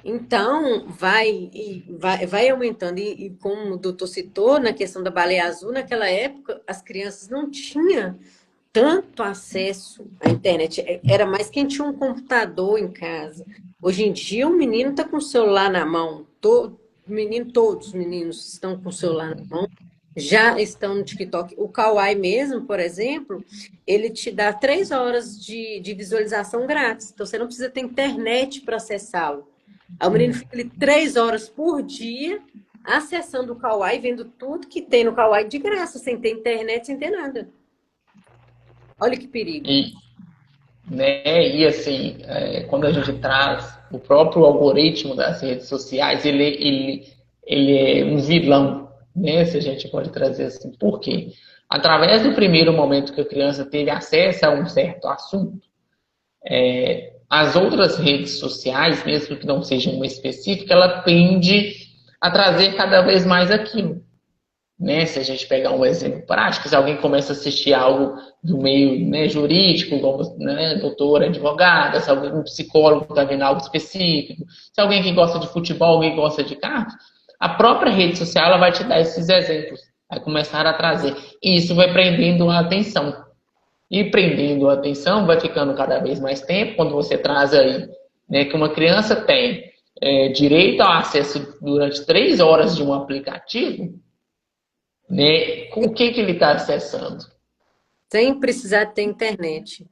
Então, vai aumentando. E como o doutor citou, na questão da baleia azul, naquela época, as crianças não tinham tanto acesso à internet. Era mais quem tinha um computador em casa. Hoje em dia, o menino está com o celular na mão. Todos os meninos estão com o celular na mão, já estão no TikTok. O Kawaii mesmo, por exemplo, ele te dá 3 horas de visualização grátis. Então, você não precisa ter internet para acessá-lo. Aí o menino fica ali 3 horas por dia acessando o Kawaii, vendo tudo que tem no Kawaii de graça, sem ter internet, sem ter nada. Olha que perigo. E, né? E assim, quando a gente traz o próprio algoritmo das redes sociais, ele é um vilão, né? Se a gente pode trazer assim. Por quê? Através do primeiro momento que a criança teve acesso a um certo assunto, as outras redes sociais, mesmo que não seja uma específica, ela tende a trazer cada vez mais aquilo. né? Se a gente pegar um exemplo prático, se alguém começa a assistir algo do meio, né, jurídico, como, né, doutor, advogada, se alguém, um psicólogo está vendo algo específico, se alguém que gosta de futebol, alguém que gosta de carro, a própria rede social ela vai te dar esses exemplos, vai começar a trazer. E isso vai prendendo a atenção. E prendendo a atenção, vai ficando cada vez mais tempo, quando você traz aí, né, que uma criança tem direito ao acesso durante 3 horas de um aplicativo, né? Com o que ele está acessando? Sem precisar ter internet.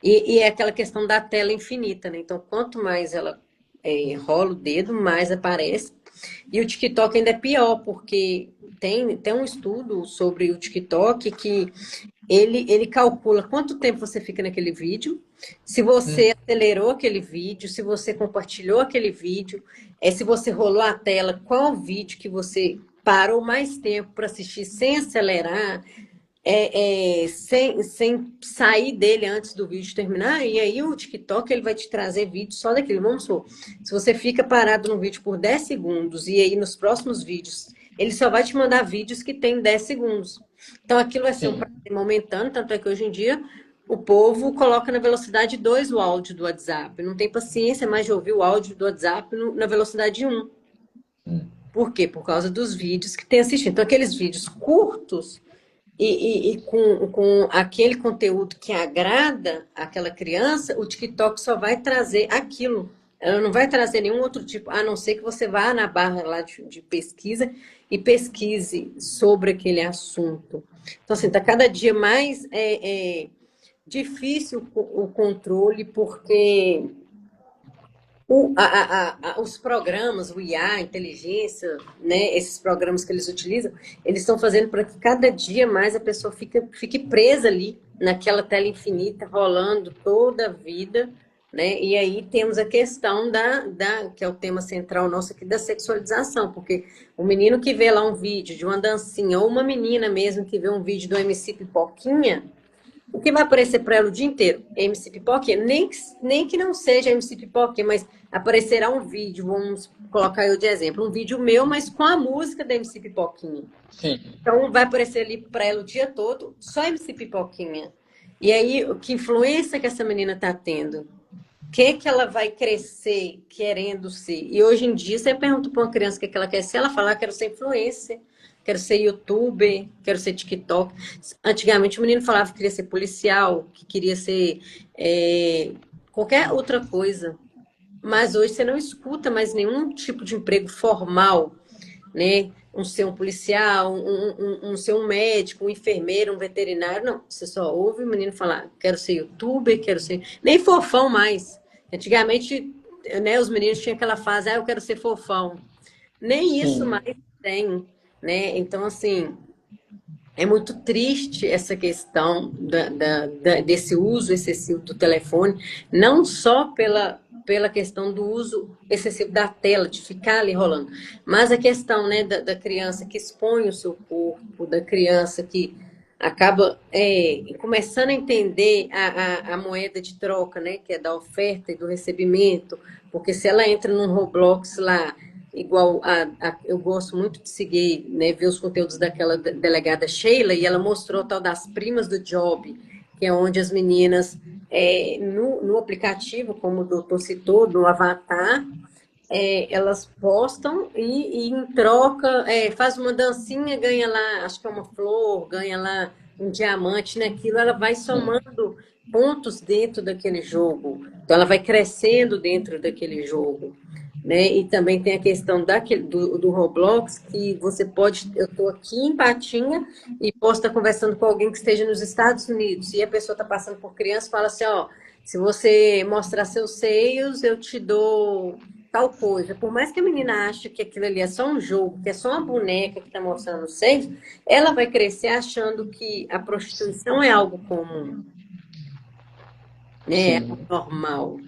E é aquela questão da tela infinita, né? Então, quanto mais ela rola o dedo, mais aparece. E o TikTok ainda é pior, porque tem um estudo sobre o TikTok que ele calcula quanto tempo você fica naquele vídeo, se você acelerou aquele vídeo, se você compartilhou aquele vídeo, se você rolou a tela, qual o vídeo que você parou mais tempo para assistir sem acelerar, sem sair dele antes do vídeo terminar, e aí o TikTok ele vai te trazer vídeo só daquilo. Vamos supor, se você fica parado no vídeo por 10 segundos, e aí nos próximos vídeos, ele só vai te mandar vídeos que tem 10 segundos. Então aquilo vai ser um Sim, prazer momentâneo, tanto é que hoje em dia o povo coloca na velocidade 2 o áudio do WhatsApp. Não tem paciência mais de ouvir o áudio do WhatsApp na velocidade 1. Por quê? Por causa dos vídeos que tem assistido. Então aqueles vídeos curtos e com aquele conteúdo que agrada aquela criança, o TikTok só vai trazer aquilo. Ela não vai trazer nenhum outro tipo, a não ser que você vá na barra lá de pesquisa e pesquise sobre aquele assunto. Então, assim, está cada dia mais difícil o controle, porque os programas, o IA, a inteligência, né, esses programas que eles utilizam, eles estão fazendo para que cada dia mais a pessoa fique presa ali, naquela tela infinita, rolando toda a vida, né? E aí temos a questão que é o tema central nosso aqui, da sexualização, porque o menino que vê lá um vídeo de uma dancinha, ou uma menina mesmo que vê um vídeo do MC Pipoquinha, o que vai aparecer para ela o dia inteiro? MC Pipoquinha? Nem que não seja MC Pipoquinha, mas aparecerá um vídeo, vamos colocar eu de exemplo, um vídeo meu, mas com a música da MC Pipoquinha. sim, Então vai aparecer ali para ela o dia todo, só MC Pipoquinha. E aí, que influência que essa menina está tendo? O que ela vai crescer querendo ser? E hoje em dia, você pergunta para uma criança o que ela quer ser, ela fala, quero ser influencer, quero ser youtuber, quero ser TikTok. Antigamente o menino falava que queria ser policial, que queria ser qualquer outra coisa. Mas hoje você não escuta mais nenhum tipo de emprego formal, né? Ser um policial, ser um médico, um enfermeiro, um veterinário. Não, você só ouve o menino falar, quero ser youtuber, quero ser... Nem fofão mais. Antigamente, né, os meninos tinham aquela fase, eu quero ser fofão. Nem isso sim. mais tem, né? Então, assim, é muito triste essa questão desse uso excessivo do telefone, não só pela questão do uso excessivo da tela, de ficar ali rolando, mas a questão, né, da criança que expõe o seu corpo, da criança que acaba começando a entender a moeda de troca, né, que é da oferta e do recebimento, porque se ela entra num Roblox lá, igual eu gosto muito de seguir, né, ver os conteúdos daquela delegada Sheila, e ela mostrou o tal das primas do Job, que é onde as meninas, no aplicativo, como o doutor citou, no avatar, elas postam e em troca, faz uma dancinha, ganha lá, acho que é uma flor, ganha lá um diamante naquilo, ela vai somando pontos dentro daquele jogo. Então, ela vai crescendo dentro daquele jogo. Né? E também tem a questão do Roblox, que você pode... Eu estou aqui em Patinha e posso estar conversando com alguém que esteja nos Estados Unidos, e a pessoa está passando por criança e fala assim, ó, se você mostrar seus seios, eu te dou tal coisa. Por mais que a menina ache que aquilo ali é só um jogo, que é só uma boneca que está mostrando os seios, ela vai crescer achando que a prostituição é algo comum, né? É algo Sim. normal.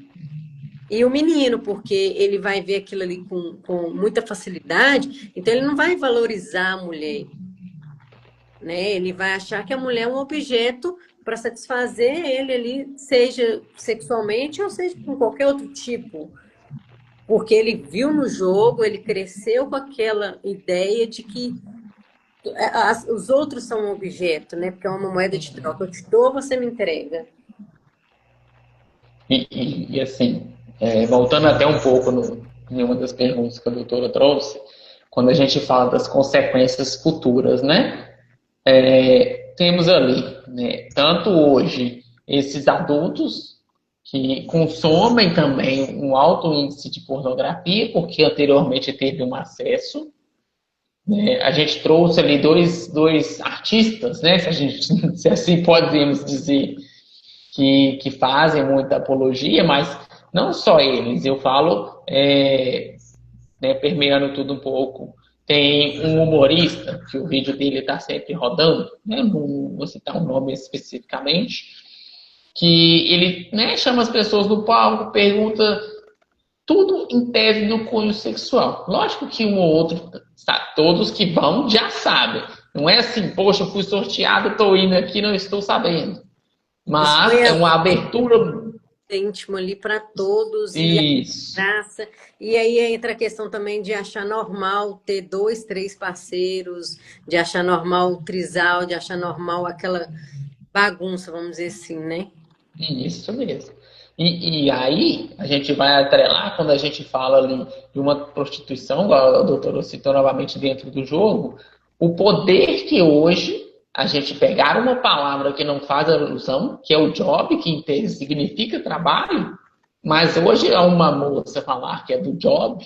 E o menino, porque ele vai ver aquilo ali com muita facilidade, então ele não vai valorizar a mulher, né? Ele vai achar que a mulher é um objeto para satisfazer ele ali, seja sexualmente ou seja com qualquer outro tipo. Porque ele viu no jogo, ele cresceu com aquela ideia de que Os outros são um objeto, né? Porque é uma moeda de troca. Eu te dou, você me entrega. E assim, voltando até um pouco em uma das perguntas que a doutora trouxe, quando a gente fala das consequências futuras, né? Temos ali, né, tanto hoje esses adultos que consomem também um alto índice de pornografia, porque anteriormente teve um acesso. Né? A gente trouxe ali dois artistas, né, se, a gente, se assim podemos dizer, que fazem muita apologia, mas não só eles, eu falo, né, permeando tudo um pouco. Tem um humorista, que o vídeo dele está sempre rodando, né, não vou citar um nome especificamente, que ele, né, chama as pessoas do palco, pergunta tudo em tese do cunho sexual. Lógico que um ou outro, todos que vão já sabem. Não é assim, poxa, eu fui sorteado, estou indo aqui, não estou sabendo. Mas Expõe é a uma vida abertura. íntima ali para todos e a Isso. graça. E aí entra a questão também de achar normal ter dois, três parceiros, de achar normal o trisal, de achar normal aquela bagunça, vamos dizer assim, né? Isso mesmo. E aí, a gente vai atrelar quando a gente fala ali de uma prostituição, igual a doutora citou novamente dentro do jogo, o poder que hoje a gente pegar uma palavra que não faz alusão, que é o job, que em tese significa trabalho, mas hoje é uma moça falar que é do job.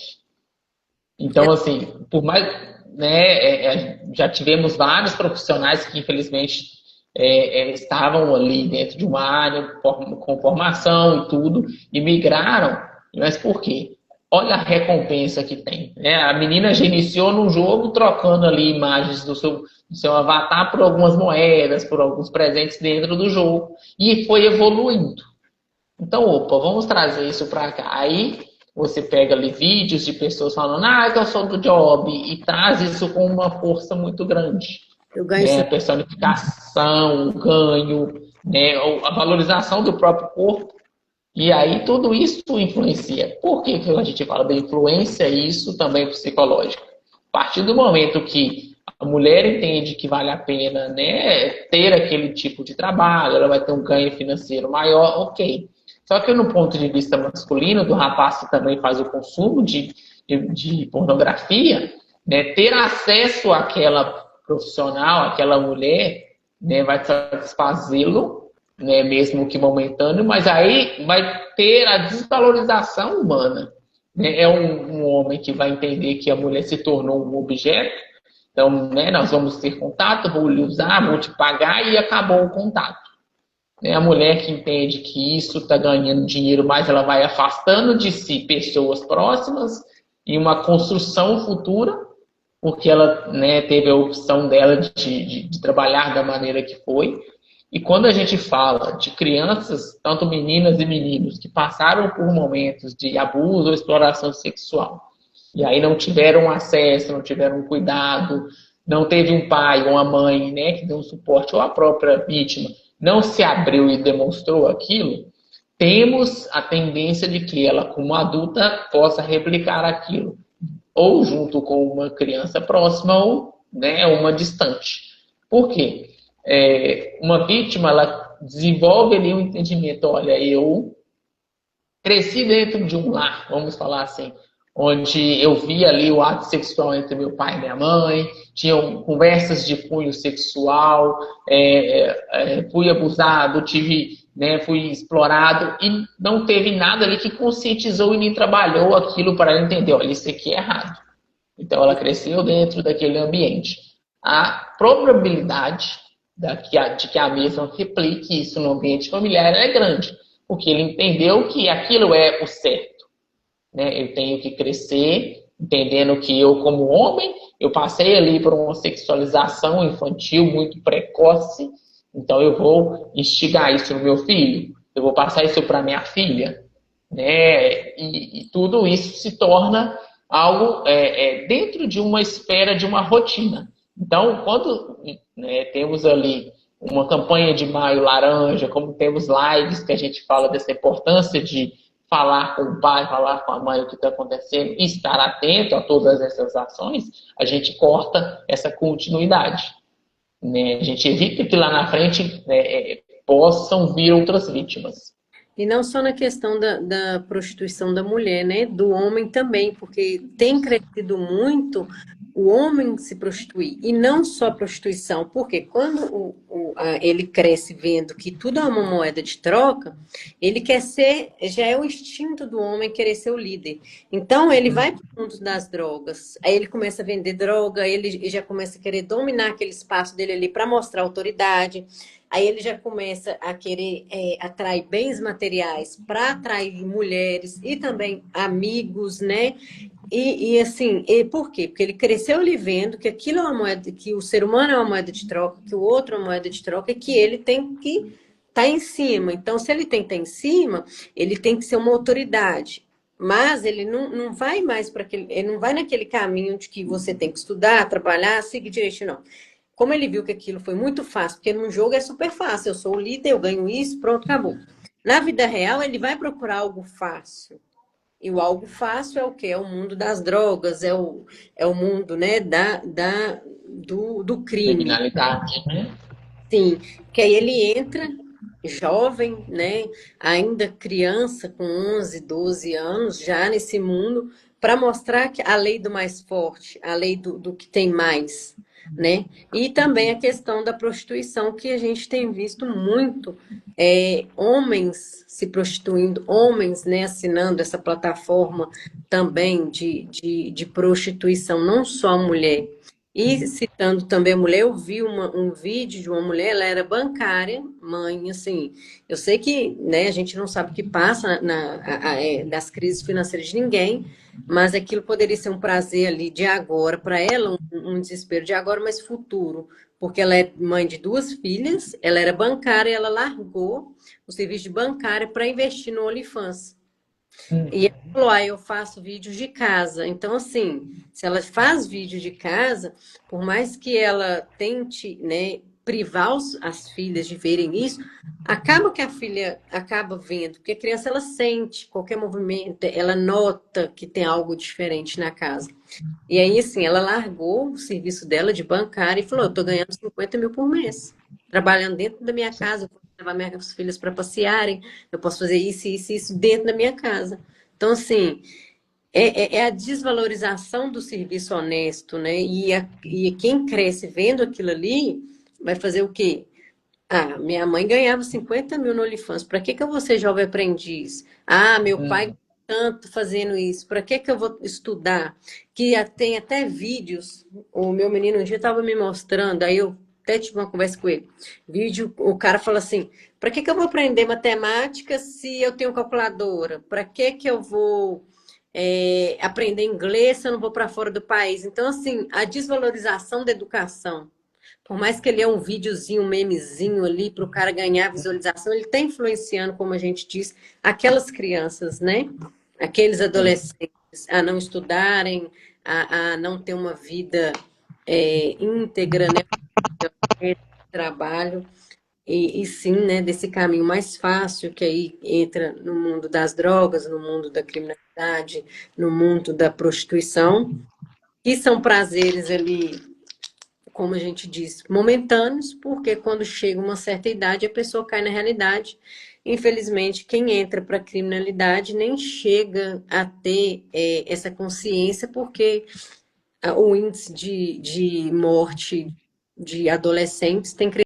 Então, assim, por mais, né, já tivemos vários profissionais que infelizmente estavam ali dentro de uma área com formação e tudo, e migraram. Mas por quê? Olha a recompensa que tem. Né? A menina já iniciou no jogo trocando ali imagens do seu avatar por algumas moedas, por alguns presentes dentro do jogo, e foi evoluindo. Então, opa, vamos trazer isso para cá. Aí você pega ali vídeos de pessoas falando, eu sou do job, e traz isso com uma força muito grande. Eu ganho Né? A personificação, o ganho, né? A valorização do próprio corpo. E aí tudo isso influencia. Por que a gente fala da influência? Isso também é psicológico. A partir do momento que a mulher entende que vale a pena, né, ter aquele tipo de trabalho, ela vai ter um ganho financeiro maior, ok. Só que no ponto de vista masculino, do rapaz que também faz o consumo de pornografia, né, ter acesso àquela profissional, àquela mulher, né, vai satisfazê-lo, né, mesmo que momentâneo, mas aí vai ter a desvalorização humana. Né? É um homem que vai entender que a mulher se tornou um objeto, então, né, nós vamos ter contato, vou lhe usar, vou te pagar e acabou o contato. Né? A mulher que entende que isso está ganhando dinheiro, mas ela vai afastando de si pessoas próximas e uma construção futura, porque ela, né, teve a opção dela de trabalhar da maneira que foi. E quando a gente fala de crianças, tanto meninas e meninos, que passaram por momentos de abuso ou exploração sexual, e aí não tiveram acesso, não tiveram cuidado, não teve um pai ou uma mãe, né, que deu um suporte, ou a própria vítima não se abriu e demonstrou aquilo, temos a tendência de que ela, como adulta, possa replicar aquilo, ou junto com uma criança próxima ou, né, uma distante. Por quê? Uma vítima, ela desenvolve ali um entendimento, olha, eu cresci dentro de um lar, vamos falar assim, onde eu via ali o ato sexual entre meu pai e minha mãe, tinham conversas de cunho sexual, fui abusado, né, fui explorado e não teve nada ali que conscientizou e nem trabalhou aquilo para ela entender, olha, isso aqui é errado. Então ela cresceu dentro daquele ambiente. A probabilidade de que a mesma replique isso no ambiente familiar é grande, porque ele entendeu que aquilo é o certo. Né? Eu tenho que crescer entendendo que eu, como homem, eu passei ali por uma sexualização infantil muito precoce, então eu vou instigar isso no meu filho, eu vou passar isso para minha filha. Né? E tudo isso se torna algo dentro de uma esfera, de uma rotina. Então, quando, né, temos ali uma campanha de Maio Laranja, como temos lives que a gente fala dessa importância de falar com o pai, falar com a mãe o que está acontecendo e estar atento a todas essas ações, a gente corta essa continuidade. Né? A gente evita que lá na frente, né, possam vir outras vítimas. E não só na questão da prostituição da mulher, né? Do homem também, porque tem crescido muito o homem se prostituir. E não só a prostituição, porque quando ele cresce vendo que tudo é uma moeda de troca, ele quer ser, já é o instinto do homem querer ser o líder. Então ele vai para o mundo das drogas, aí ele começa a vender droga, ele já começa a querer dominar aquele espaço dele ali para mostrar autoridade. Aí ele já começa a querer atrair bens materiais para atrair mulheres e também amigos, né? E assim, por quê? Porque ele cresceu ali vendo que aquilo é uma moeda, que o ser humano é uma moeda de troca, que o outro é uma moeda de troca, e que ele tem que estar em cima. Então, se ele tem que estar em cima, ele tem que ser uma autoridade. Mas ele não vai mais para aquele, ele não vai naquele caminho de que você tem que estudar, trabalhar, seguir direitinho, não. Como ele viu que aquilo foi muito fácil, porque num jogo é super fácil, eu sou o líder, eu ganho isso, pronto, acabou. Na vida real, ele vai procurar algo fácil. E o algo fácil é o quê? É o mundo das drogas, é o mundo, né, do crime. Criminalidade, né? Sim, que aí ele entra jovem, né, ainda criança, com 11, 12 anos, já nesse mundo, para mostrar que a lei do mais forte, a lei do que tem mais, né? E também a questão da prostituição, que a gente tem visto muito, homens se prostituindo, homens, né, assinando essa plataforma também de prostituição, não só a mulher. E citando também a mulher, eu vi um vídeo de uma mulher, ela era bancária, mãe, assim, eu sei que, né, a gente não sabe o que passa das crises financeiras de ninguém, mas aquilo poderia ser um prazer ali de agora, para ela, um desespero de agora, mas futuro, porque ela é mãe de duas filhas, ela era bancária e ela largou o serviço de bancária para investir no OnlyFans. E ela falou, eu faço vídeos de casa. Então, assim, se ela faz vídeo de casa, por mais que ela tente, né, privar as filhas de verem isso, acaba que a filha acaba vendo, porque a criança, ela sente qualquer movimento, ela nota que tem algo diferente na casa. E aí, assim, ela largou o serviço dela de bancária e falou, eu tô ganhando 50 mil por mês, trabalhando dentro da minha casa, eu posso levar minhas filhas para passearem, eu posso fazer isso, isso, isso dentro da minha casa. Então, assim, é a desvalorização do serviço honesto, né? E quem cresce vendo aquilo ali vai fazer o quê? Ah, minha mãe ganhava 50 mil no OnlyFans. Para que eu vou ser jovem aprendiz? Ah, meu pai tanto fazendo isso. Para que eu vou estudar? Tem até vídeos. O meu menino um dia estava me mostrando, aí eu até tive uma conversa com ele. Vídeo, o cara fala assim: para que eu vou aprender matemática se eu tenho calculadora? Para que eu vou aprender inglês se eu não vou para fora do país? Então, assim, a desvalorização da educação. Por mais que ele é um videozinho, um memezinho ali para o cara ganhar visualização, ele está influenciando, como a gente diz, aquelas crianças, né? Aqueles adolescentes a não estudarem, a não ter uma vida íntegra, né? Trabalho. E sim, né, desse caminho mais fácil, que aí entra no mundo das drogas, no mundo da criminalidade, no mundo da prostituição, que são prazeres ali, como a gente diz, momentâneos, porque quando chega uma certa idade, a pessoa cai na realidade. Infelizmente, quem entra para a criminalidade nem chega a ter essa consciência, porque o índice de morte de adolescentes tem crescido.